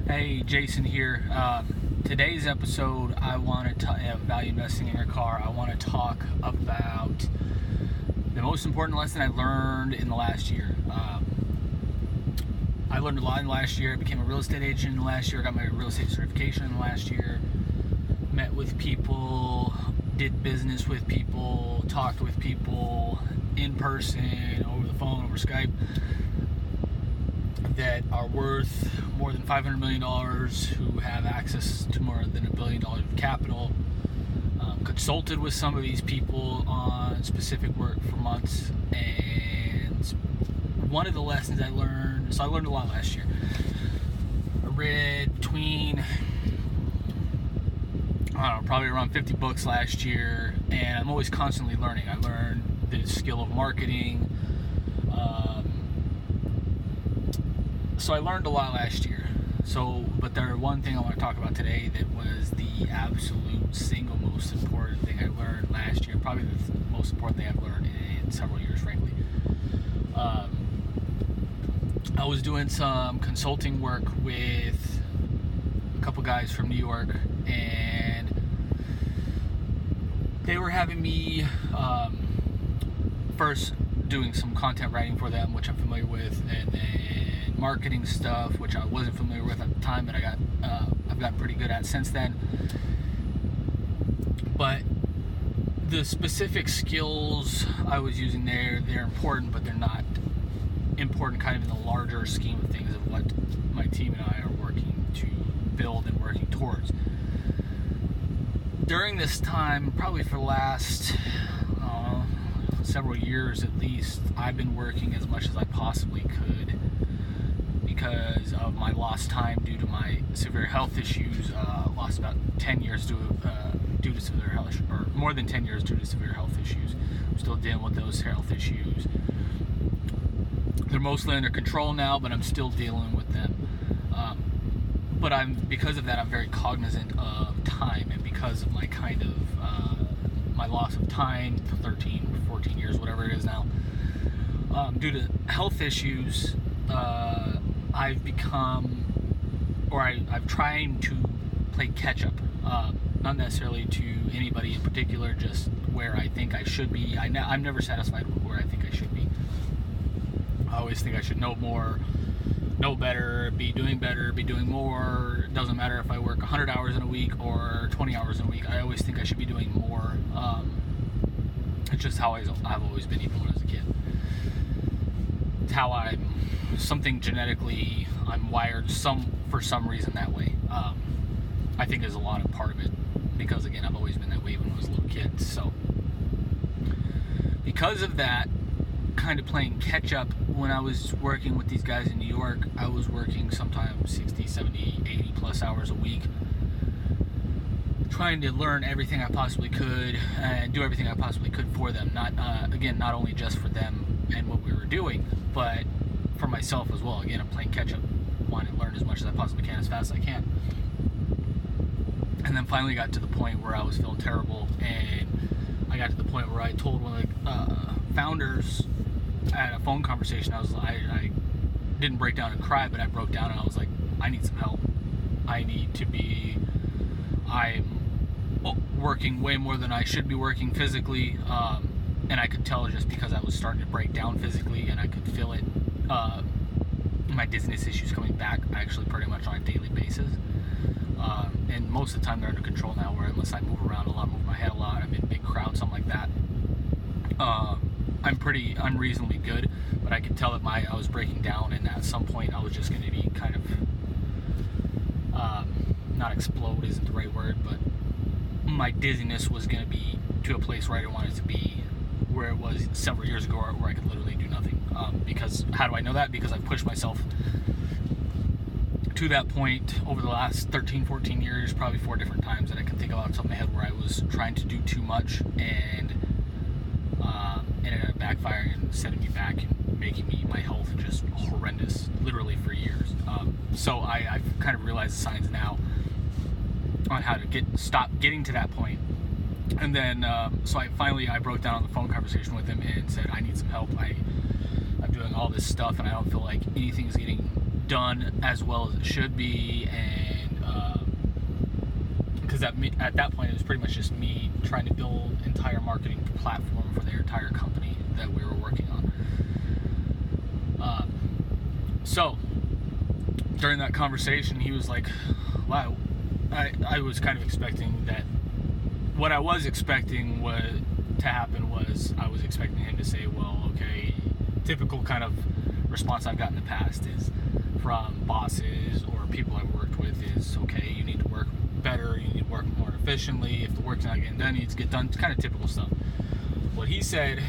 Hey, Jason here. Today's episode, I want to value investing in your car. I want to talk about the most important lesson I learned in the last year. I learned a lot in the last year. I became a real estate agent in the last year. I got my real estate certification in the last year. Met with people, did business with people, talked with people in person, over the phone, over Skype, that are worth more than $500 million, who have access to more than $1 billion of capital. Consulted with some of these people on specific work for months, and one of the lessons I learned, so I learned a lot last year. I read between, probably around 50 books last year, and I'm always constantly learning. I learned the skill of marketing. So I learned a lot last year. But there's one thing I want to talk about today that was the absolute single most important thing I learned last year. Probably the most important thing I've learned in several years, frankly. I was doing some consulting work with a couple guys from New York, and they were having me first doing some content writing for them, which I'm familiar with, and then marketing stuff, which I wasn't familiar with at the time, but I've gotten pretty good at since then. But the specific skills I was using there, they're important, but they're not important kind of in the larger scheme of things of what my team and I are working to build and working towards. During this time, probably for the last several years at least, I've been working as much as I possibly could because of my lost time due to my severe health issues. Lost about 10 years due to severe health, or more than 10 years due to severe health issues. I'm still dealing with those health issues. They're mostly under control now, but I'm still dealing with them. Because of that, I'm very cognizant of time, and because of my kind of my loss of time, 13, 14 years, whatever it is now, due to health issues, I've tried to play catch up, not necessarily to anybody in particular, just where I think I should be. I'm never satisfied with where I think I should be. I always think I should know more, know better, be doing more. It doesn't matter if I work 100 hours in a week or 20 hours in a week. I always think I should be doing more. It's just how I've always been, even when I was a kid. It's how something genetically, I'm wired for some reason that way. I think there's a lot of part of it, because again, I've always been that way when I was a little kid. So because of that, kind of playing catch up, when I was working with these guys in New York, I was working sometimes 60, 70, 80 plus hours a week, trying to learn everything I possibly could and do everything I possibly could for them. Not only just for them and what we were doing, but for myself as well. Again, I'm playing catch up, wanting to learn as much as I possibly can, as fast as I can. And then finally got to the point where I was feeling terrible, and I got to the point where I told one of the founders at a phone conversation, I didn't break down and cry, but I broke down and I was like, I need some help. I'm working way more than I should be working physically, and I could tell just because I was starting to break down physically, and I could feel it, my dizziness issues coming back actually pretty much on a daily basis. And most of the time they're under control now, where unless I move around a lot, move my head a lot, I'm in big crowds, something like that, I'm unreasonably good, but I could tell that I was breaking down, and at some point I was just going to be kind of, not explode isn't the right word, but my dizziness was going to be to a place where I didn't want it to be, where it was several years ago, where I could literally do nothing. Because, how do I know that? Because I've pushed myself to that point over the last 13, 14 years, probably 4 different times that I can think of off the top of my head, where I was trying to do too much, and ended up backfiring and setting me back and making my health just horrendous, literally for years. So I've kind of realized the signs now on how to stop getting to that point. And then, so I broke down on the phone conversation with him and said, I need some help. I'm doing all this stuff, and I don't feel like anything's getting done as well as it should be, and because at that point it was pretty much just me trying to build entire marketing platform for their entire company that we were working on. So during that conversation, he was like, wow, I was kind of expecting that. What I was expecting to happen was I was expecting him to say, well, okay, typical kind of response I've gotten in the past is from bosses or people I've worked with is, okay, you need to work better, you need to work more efficiently, if the work's not getting done, it needs to get done. It's kind of typical stuff. What he said,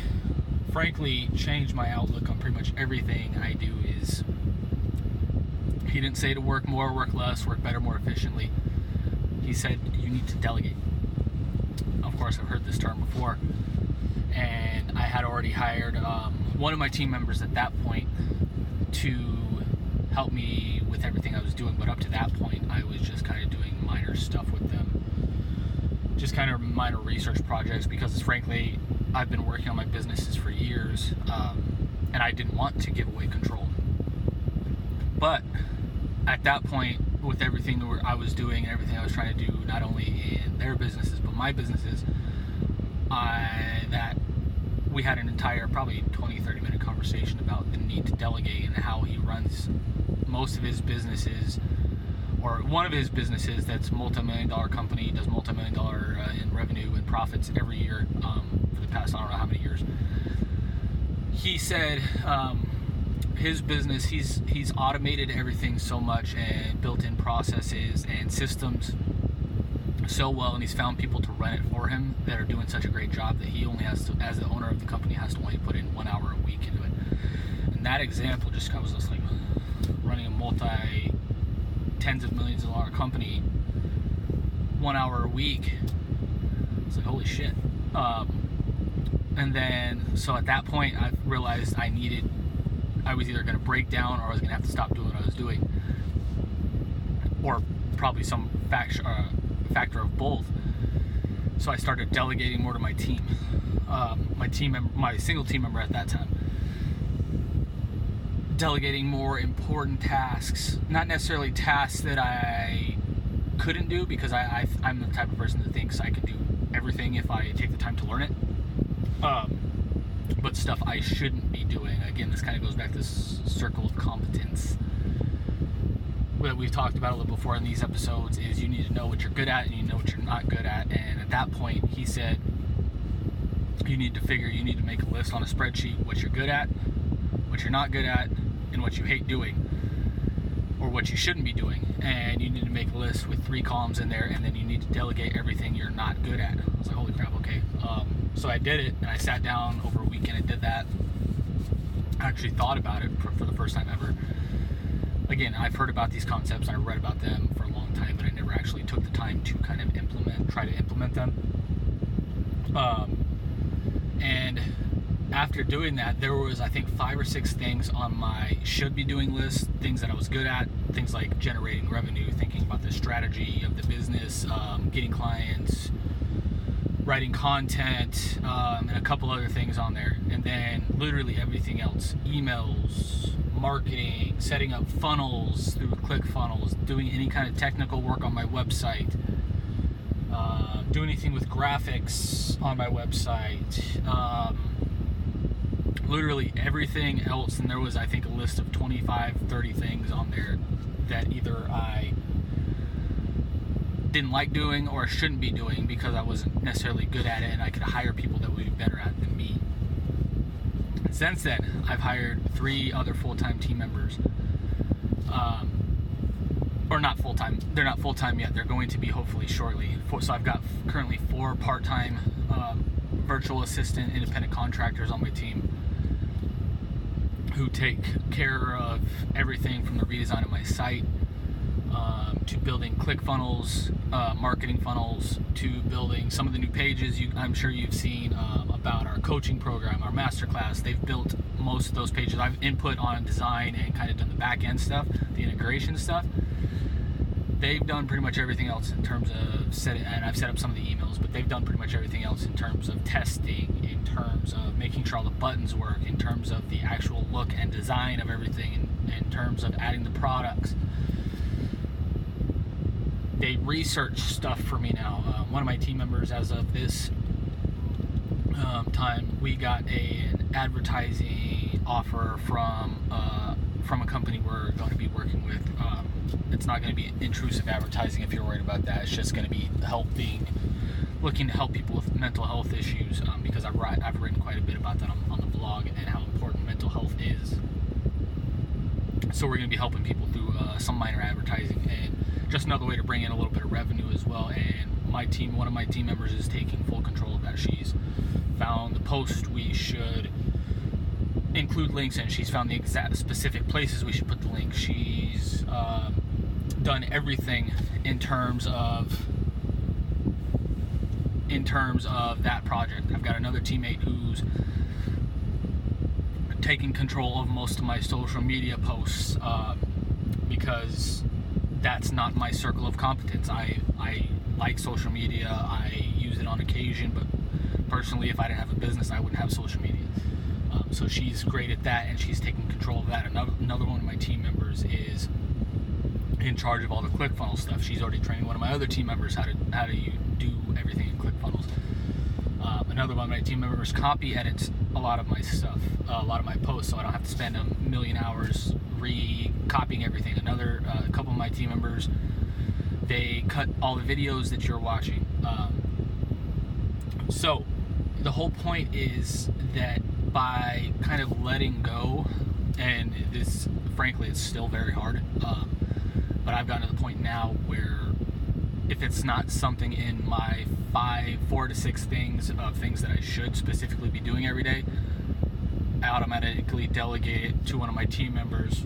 frankly, changed my outlook on pretty much everything I do. Is he didn't say to work more, work less, work better, more efficiently. He said you need to delegate. Of course, I've heard this term before, and I had already hired one of my team members at that point to help me with everything I was doing, but up to that point I was just kind of doing minor stuff with them, just kind of minor research projects, because frankly I've been working on my businesses for years, and I didn't want to give away control. But at that point, with everything I was doing and everything I was trying to do, not only in their businesses but my businesses, that we had an entire probably 20-30 minute conversation about the need to delegate and how he runs most of his businesses, or one of his businesses that's multi-million-dollar company, does multi-million-dollar in revenue and profits every year for the past I don't know how many years. He said his business, he's automated everything so much and built in processes and systems so well, and he's found people to run it for him that are doing such a great job that he only has to, as the owner of the company, has to only put in 1 hour a week into it. And that example just was just like running a multi-tens of millions of dollar company, 1 hour a week. It's like, holy shit. And then, so at that point, I realized I was either going to break down or I was going to have to stop doing what I was doing, or probably some factor of both. So I started delegating more to my team, my single team member at that time, delegating more important tasks, not necessarily tasks that I couldn't do, because I'm the type of person that thinks I can do everything if I take the time to learn it, but stuff I shouldn't be doing. Again, this kind of goes back to this circle of competence that we've talked about a little before in these episodes, is you need to know what you're good at and you know what you're not good at. And at that point, he said you need to make a list on a spreadsheet what you're good at, what you're not good at, and what you hate doing, or what you shouldn't be doing. And you need to make a list with 3 columns in there, and then you need to delegate everything you're not good at. I was like, holy crap, okay. So I did it, and I sat down over a weekend and did that. I actually thought about it for the first time ever. Again, I've heard about these concepts, and I read about them for a long time, but I never actually took the time to kind of try to implement them. And after doing that, there was, I think, 5 or 6 things on my should be doing list, things that I was good at, things like generating revenue, thinking about the strategy of the business, getting clients, writing content, and a couple other things on there. And then literally everything else: emails, marketing, setting up funnels through ClickFunnels, doing any kind of technical work on my website, do anything with graphics on my website, literally everything else. And there was, I think, a list of 25-30 things on there that either I didn't like doing or shouldn't be doing because I wasn't necessarily good at it, and I could hire people that would be better at it than me. Since then, I've hired 3 other full-time team members, or not full-time. They're not full-time yet. They're going to be hopefully shortly. So I've got currently 4 part-time virtual assistant independent contractors on my team who take care of everything from the redesign of my site, to building ClickFunnels, marketing funnels, to building some of the new pages I'm sure you've seen about our coaching program, our masterclass. They've built most of those pages. I've input on design and kind of done the back end stuff, the integration stuff. They've done pretty much everything else in terms of setting, and I've set up some of the emails, but they've done pretty much everything else in terms of testing, in terms of making sure all the buttons work, in terms of the actual look and design of everything, and in terms of adding the products. They research stuff for me now. One of my team members, as of this time, we got an advertising offer from a company we're going to be working with. It's not going to be intrusive advertising if you're worried about that. It's just going to be looking to help people with mental health issues, because I've written quite a bit about that on the blog and how important mental health is. So we're going to be helping people through some minor advertising, and just another way to bring in a little bit of revenue as well. And one of my team members is taking full control of that. She's found the post we should include links in. She's found the exact specific places we should put the link. She's done everything in terms of that project. I've got another teammate who's taking control of most of my social media posts, because that's not my circle of competence. I like social media. I use it on occasion, but personally, if I didn't have a business, I wouldn't have social media. So she's great at that, and she's taking control of that. Another one of my team members is in charge of all the ClickFunnels stuff. She's already trained one of my other team members how to do everything in ClickFunnels. Another one of my team members copy edits a lot of my stuff, a lot of my posts, so I don't have to spend a million hours copying everything. A couple of my team members, they cut all the videos that you're watching. So the whole point is that by kind of letting go, and this, frankly, it's still very hard, but I've gotten to the point now where if it's not something in my 4 to 6 things that I should specifically be doing every day, I automatically delegate it to one of my team members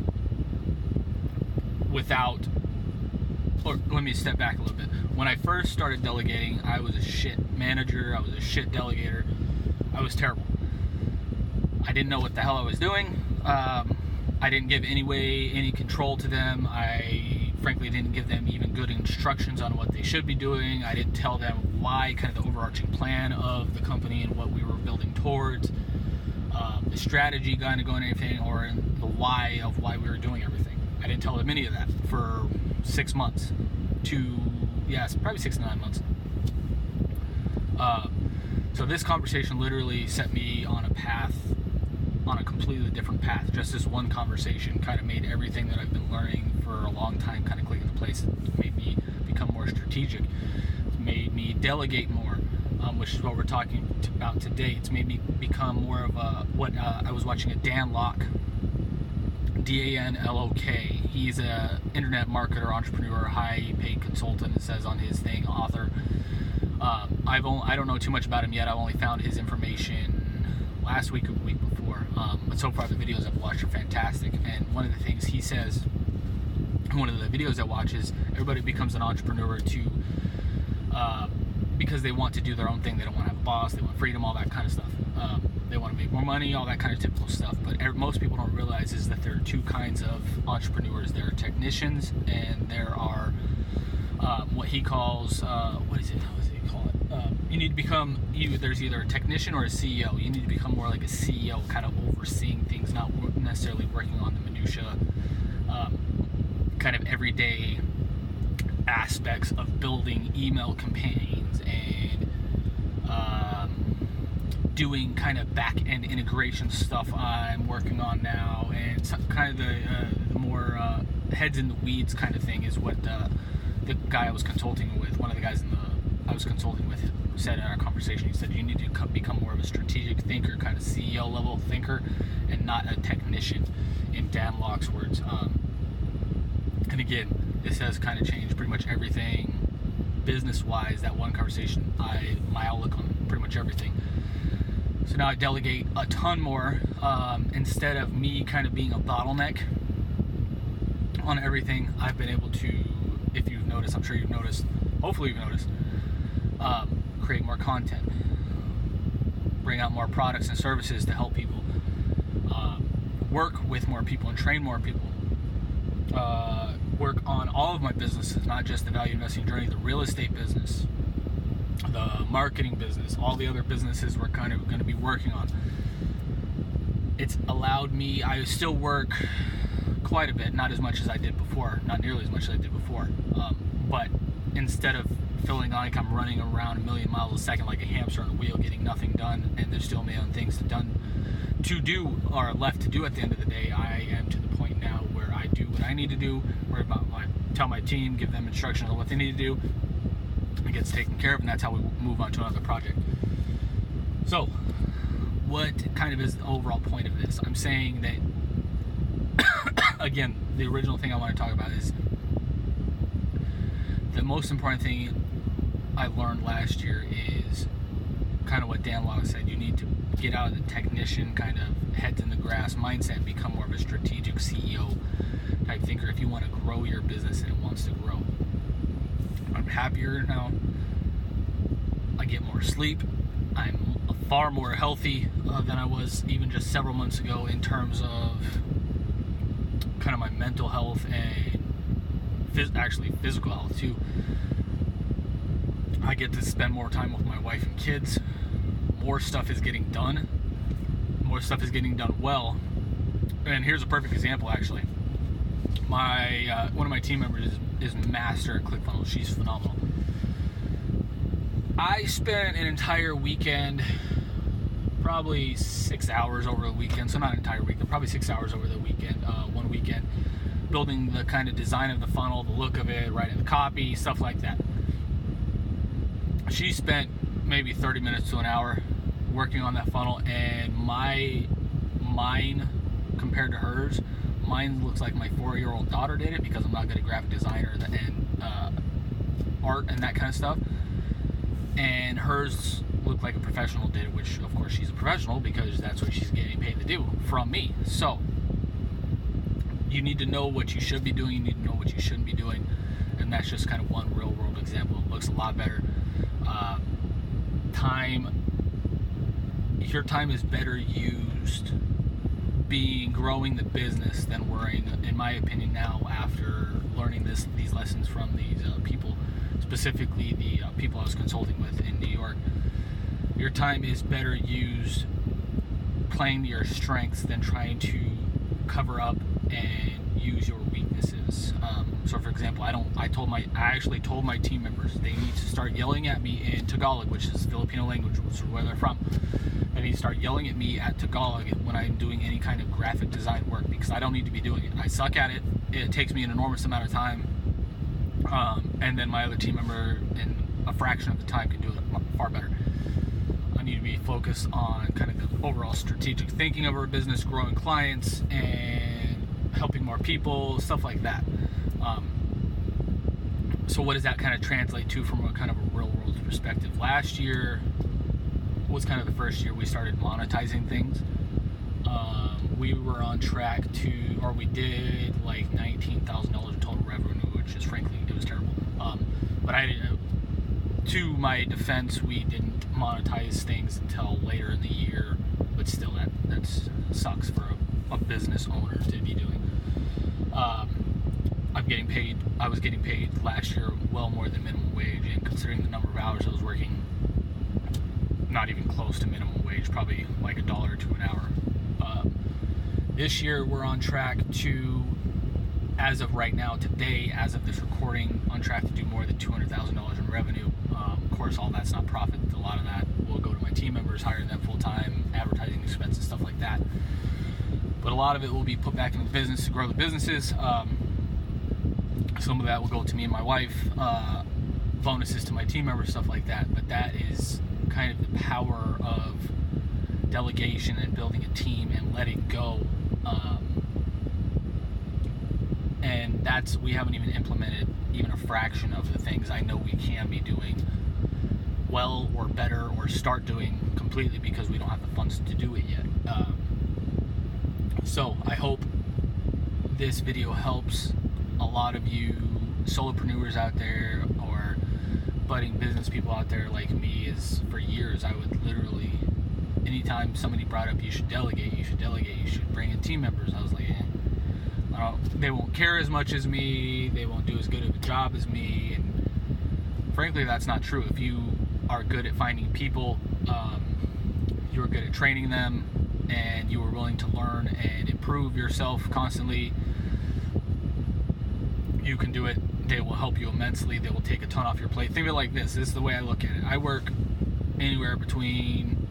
or let me step back a little bit. When I first started delegating, I was a shit manager, I was a shit delegator, I was terrible. I didn't know what the hell I was doing. I didn't give any control to them. I frankly didn't give them even good instructions on what they should be doing. I didn't tell them why, kind of the overarching plan of the company and what we were building towards, the strategy kind of going anything, or the why of why we were doing everything. I didn't tell them any of that for 6 months probably 6 to 9 months. So this conversation literally set me on a completely different path. Just this one conversation kind of made everything that I've been learning for a long time kind of click into place. It made me become more strategic. It made me delegate more, which is what we're talking about today. It's made me become more of I was watching a Dan Lok, Danlok. He's a internet marketer, entrepreneur, high-paid consultant. It says on his thing, author. I don't know too much about him yet. I've only found his information last week or the week before. But so far the videos I've watched are fantastic. And one of the things he says, one of the videos I watch, is everybody becomes an entrepreneur because they want to do their own thing. They don't want to have a boss. They want freedom, all that kind of stuff. They want to make more money, all that kind of typical stuff. But most people don't realize is that there are two kinds of entrepreneurs. There are technicians, and there are what he calls what does he call it? You need to become there's either a technician or a CEO. You need to become more like a CEO, kind of overseeing things, not necessarily working on the minutia, kind of everyday aspects of building email campaigns and doing kind of back-end integration stuff I'm working on now, and kind of the more heads in the weeds kind of thing is what the guy I was consulting with, one of the guys I was consulting with, said in our conversation. He said you need to become more of a strategic thinker, kind of CEO level thinker, and not a technician, in Dan Lok's words. And again, this has kind of changed pretty much everything business-wise. That one conversation, my outlook on pretty much everything. So now I delegate a ton more, instead of me kind of being a bottleneck on everything. I've been able to, if you've noticed, I'm sure you've noticed, hopefully you've noticed, create more content, bring out more products and services to help people, work with more people and train more people, work on all of my businesses, not just the value investing journey, the real estate business, the marketing business, all the other businesses we're kind of going to be working on. It's allowed me, I still work quite a bit, not as much as I did before, not nearly as much as I did before. But instead of feeling like I'm running around a million miles a second like a hamster on a wheel, getting nothing done, and there's still a million things to do or left to do at the end of the day, I am to the point now where I do what I need to do, tell my team, give them instructions on what they need to do. It gets taken care of, and that's how we move on to another project. So, what kind of is the overall point of this? I'm saying that, again, the original thing I want to talk about is the most important thing I learned last year is kind of what Dan Wallace said. You need to get out of the technician kind of heads in the grass mindset, become more of a strategic CEO type thinker if you want to grow your business and it wants to grow. I'm happier now. I get more sleep. I'm far more healthy than I was even just several months ago in terms of kind of my mental health and actually physical health too. I get to spend more time with my wife and kids. More stuff is getting done. More stuff is getting done well. And here's a perfect example, actually. One of my team members is master at ClickFunnels. She's phenomenal. I spent an entire weekend, probably 6 hours over the weekend, so not an entire weekend, probably 6 hours over the weekend, one weekend, building the kind of design of the funnel, the look of it, writing the copy, stuff like that. She spent maybe 30 minutes to an hour working on that funnel, and mine compared to hers, mine looks like my 4-year-old daughter did it, because I'm not good at graphic design and art and that kind of stuff. And hers looked like a professional did it, which of course she's a professional because that's what she's getting paid to do from me. So you need to know what you should be doing, you need to know what you shouldn't be doing, and that's just kind of one real world example. It looks a lot better. Your time is better used growing the business than worrying, in my opinion now, after learning these lessons from these people, specifically the people I was consulting with in New York. Your time is better used playing to your strengths than trying to cover up and use your weaknesses. So for example, I actually told my team members they need to start yelling at me in Tagalog, which is Filipino language, which is where they're from. They need to start yelling at me at Tagalog when I'm doing any kind of graphic design work, because I don't need to be doing it. I suck at it. It takes me an enormous amount of time. And then my other team member in a fraction of the time can do it far better. I need to be focused on kind of the overall strategic thinking of our business, growing clients, and helping more people, stuff like that. So what does that kind of translate to from a kind of a real world perspective? Last year was kind of the first year we started monetizing things. We were on track we did like $19,000 in total revenue, which is frankly, it was terrible. But to my defense, we didn't monetize things until later in the year, but still that sucks for a business owner to be doing. I was getting paid last year well more than minimum wage, and considering the number of hours I was working, not even close to minimum wage, probably like $1 or $2 an hour. This year we're on track to, as of right now, today, as of this recording, on track to do more than $200,000 in revenue. Of course, all that's not profit. A lot of that will go to my team members, hiring them full-time, advertising expenses, stuff like that. But a lot of it will be put back into the business to grow the businesses. Some of that will go to me and my wife, bonuses to my team members, stuff like that. But that is kind of the power of delegation and building a team and letting go. And we haven't even implemented even a fraction of the things I know we can be doing well or better or start doing completely, because we don't have the funds to do it yet. So I hope this video helps a lot of you solopreneurs out there or budding business people out there like me. Is for years I would literally, anytime somebody brought up you should delegate, you should bring in team members, I was like, they won't care as much as me, they won't do as good of a job as me. And frankly, that's not true. If you are good at finding people, you're good at training them, and you are willing to learn and improve yourself constantly, you can do it. They will help you immensely. They will take a ton off your plate. Think of it like this. This is the way I look at it. I work anywhere between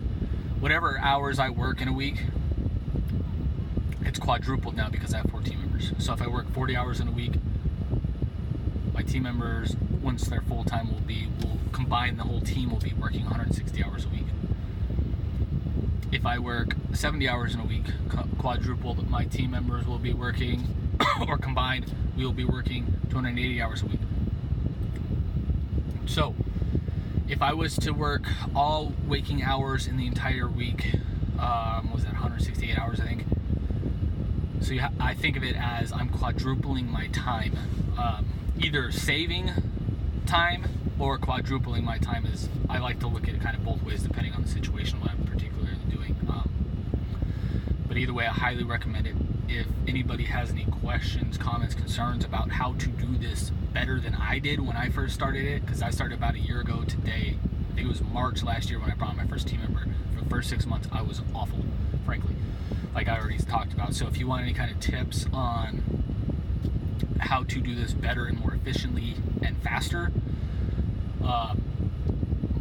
whatever hours I work in a week. It's quadrupled now because I have 4 team members. So if I work 40 hours in a week, my team members, once they're full-time, will combine, the whole team will be working 160 hours a week. If I work 70 hours in a week, quadrupled, my team members will be working, or combined, we will be working 280 hours a week. So, if I was to work all waking hours in the entire week, was that 168 hours, I think? So I think of it as I'm quadrupling my time. Either saving time or quadrupling my time. Is I like to look at it kind of both ways depending on the situation, what I'm particularly doing. But either way, I highly recommend it. If anybody has any questions, comments, concerns about how to do this better than I did when I first started it, because I started about a year ago today. I think it was March last year when I brought on my first team member. For the first 6 months, I was awful, frankly, like I already talked about. So if you want any kind of tips on how to do this better and more efficiently and faster,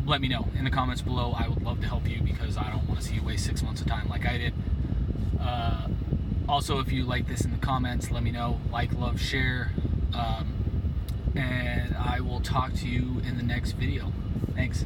let me know in the comments below. I would love to help you because I don't want to see you waste 6 months of time like I did. Also, if you like this in the comments, let me know. Like, love, share, and I will talk to you in the next video. Thanks.